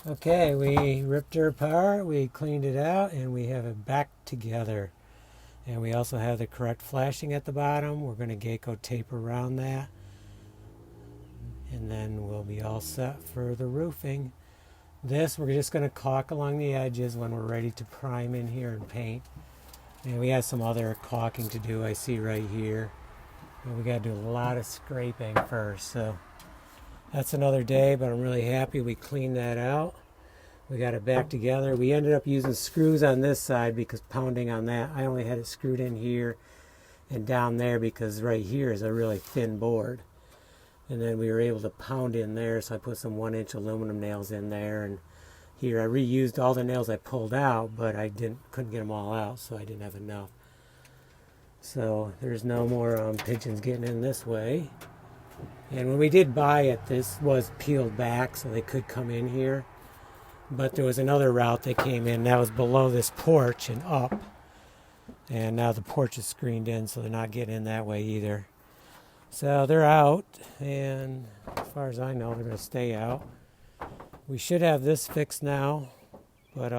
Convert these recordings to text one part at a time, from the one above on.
Okay, we ripped her apart, we cleaned it out, and we have it back together. And we also have the correct flashing at the bottom. We're going to Geico tape around that. And then we'll be all set for the roofing. This, we're just going to caulk along the edges when we're ready to prime in here and paint. And we have some other caulking to do, I see right here. And we got to do a lot of scraping first. So that's another day, but I'm really happy we cleaned that out. We got it back together. We ended up using screws on this side because pounding on that, I only had it screwed in here and down there because right here is a really thin board. And then we were able to pound in there, so I put some 1-inch aluminum nails in there. And here I reused all the nails I pulled out, but I couldn't get them all out, so I didn't have enough. So there's no more pigeons getting in this way. And when we did buy it, this was peeled back, so they could come in here. But there was another route they came in that was below this porch and up. And now the porch is screened in, so they're not getting in that way either. So they're out, and as far as I know, they're going to stay out. We should have this fixed now, but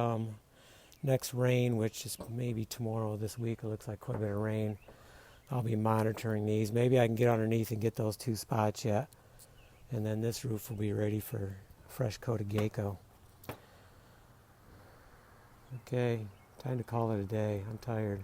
next rain, which is maybe tomorrow this week, it looks like quite a bit of rain, I'll be monitoring these. Maybe I can get underneath and get those 2 spots yet. And then this roof will be ready for a fresh coat of Geico. Okay, time to call it a day. I'm tired.